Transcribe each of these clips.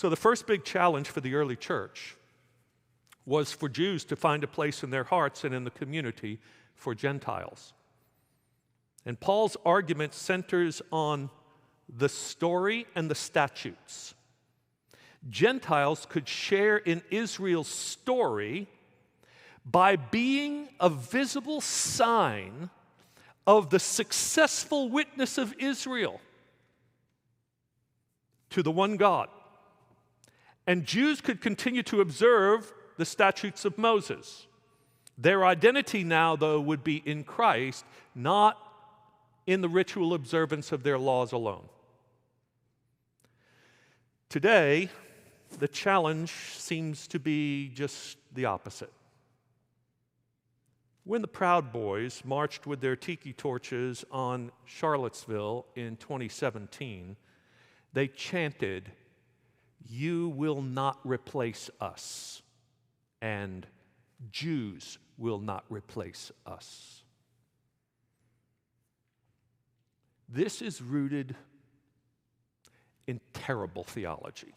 So the first big challenge for the early church was for Jews to find a place in their hearts and in the community for Gentiles. And Paul's argument centers on the story and the statutes. Gentiles could share in Israel's story by being a visible sign of the successful witness of Israel to the one God. And Jews could continue to observe the statutes of Moses. Their identity now, though, would be in Christ, not in the ritual observance of their laws alone. Today, the challenge seems to be just the opposite. When the Proud Boys marched with their tiki torches on Charlottesville in 2017, they chanted, "You will not replace us," and "Jews will not replace us." This is rooted in terrible theology.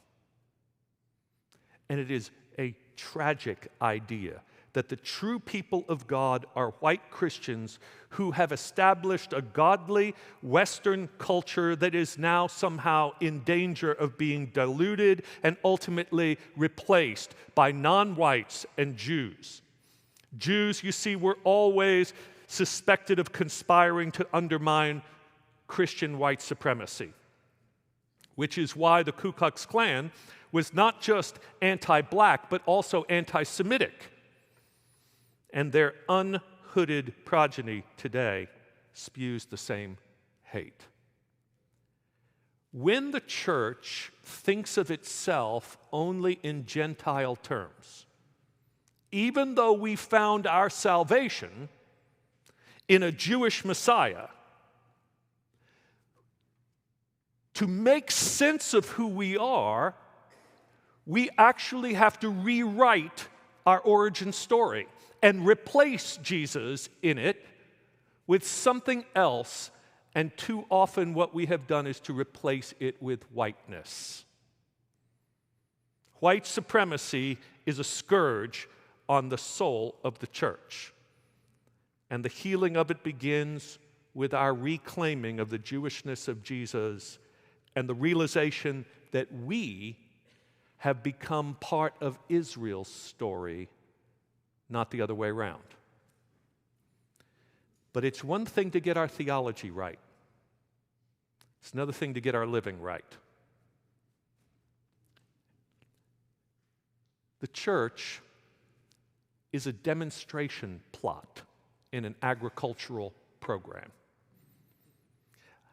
And it is a tragic idea that the true people of God are white Christians who have established a godly Western culture that is now somehow in danger of being diluted and ultimately replaced by non-whites and Jews. Jews, you see, were always suspected of conspiring to undermine Christian white supremacy, which is why the Ku Klux Klan was not just anti-black, but also anti-Semitic. And their unhooded progeny today spews the same hate. When the church thinks of itself only in Gentile terms, even though we found our salvation in a Jewish Messiah, to make sense of who we are, we actually have to rewrite our origin story and replace Jesus in it with something else. And too often what we have done is to replace it with whiteness. White supremacy is a scourge on the soul of the church. And the healing of it begins with our reclaiming of the Jewishness of Jesus and the realization that we have become part of Israel's story, not the other way around. But it's one thing to get our theology right. It's another thing to get our living right. The church is a demonstration plot in an agricultural program.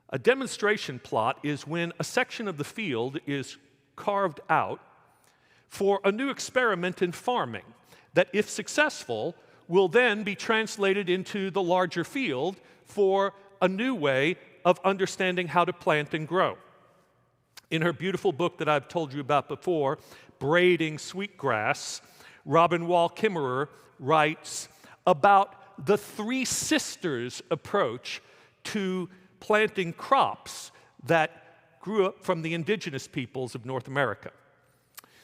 A demonstration plot is when a section of the field is carved out for a new experiment in farming that, if successful, will then be translated into the larger field for a new way of understanding how to plant and grow. In her beautiful book that I've told you about before, Braiding Sweetgrass, Robin Wall Kimmerer writes about the three sisters approach to planting crops that grew up from the indigenous peoples of North America.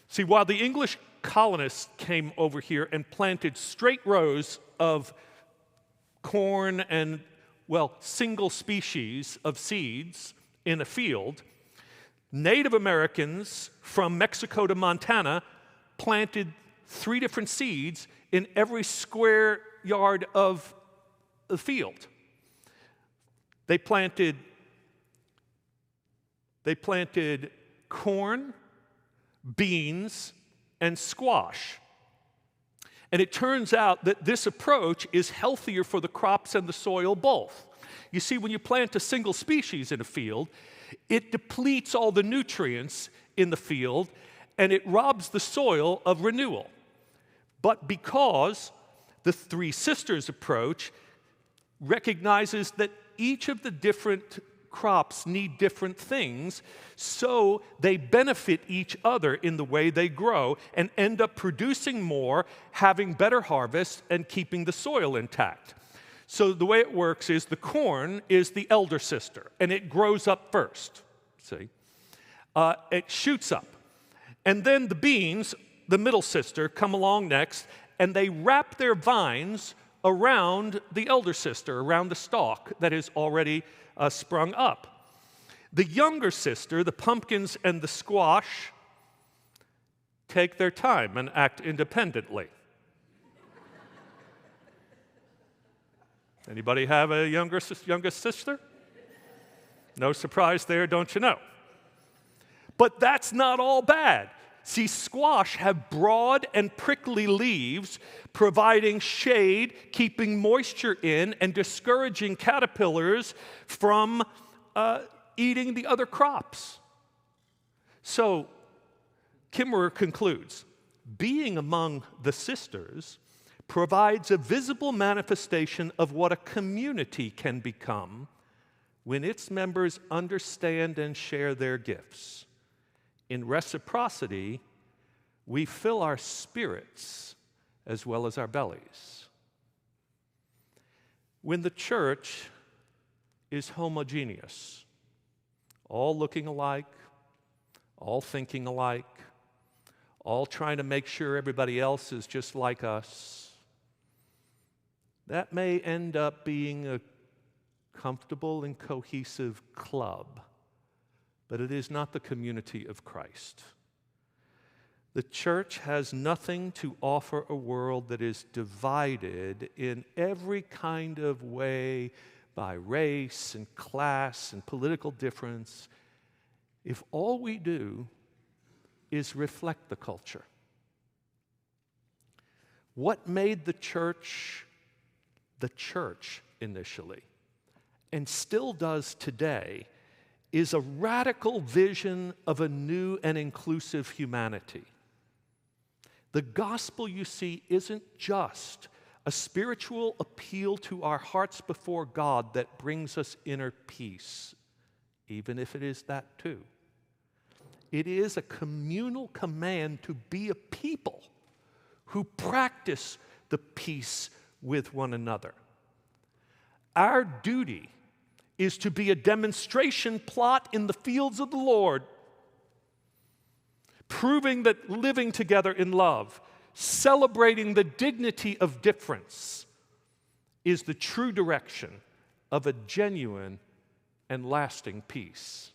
See, while the English colonists came over here and planted straight rows of corn and, well, single species of seeds in a field, Native Americans from Mexico to Montana planted 3 different seeds in every square yard of the field. They planted corn, beans, and squash. And it turns out that this approach is healthier for the crops and the soil both. You see, when you plant a single species in a field, it depletes all the nutrients in the field and it robs the soil of renewal. But because the Three Sisters approach recognizes that each of the different crops need different things, so they benefit each other in the way they grow and end up producing more, having better harvests, and keeping the soil intact. So the way it works is the corn is the elder sister, and it grows up first, see? It shoots up. And then the beans, the middle sister, come along next, and they wrap their vines around the elder sister, around the stalk that is already sprung up. The younger sister, the pumpkins and the squash, take their time and act independently. Anybody have a youngest sister? No surprise there, don't you know? But that's not all bad. See, squash have broad and prickly leaves, providing shade, keeping moisture in, and discouraging caterpillars from eating the other crops. So, Kimmerer concludes, being among the sisters provides a visible manifestation of what a community can become when its members understand and share their gifts. In reciprocity, we fill our spirits as well as our bellies. When the church is homogeneous, all looking alike, all thinking alike, all trying to make sure everybody else is just like us, that may end up being a comfortable and cohesive club, but it is not the community of Christ. The church has nothing to offer a world that is divided in every kind of way by race and class and political difference if all we do is reflect the culture. What made the church initially, and still does today, is a radical vision of a new and inclusive humanity. The gospel, you see, isn't just a spiritual appeal to our hearts before God that brings us inner peace, even if it is that too. It is a communal command to be a people who practice the peace with one another. Our duty is to be a demonstration plot in the fields of the Lord, proving that living together in love, celebrating the dignity of difference, is the true direction of a genuine and lasting peace.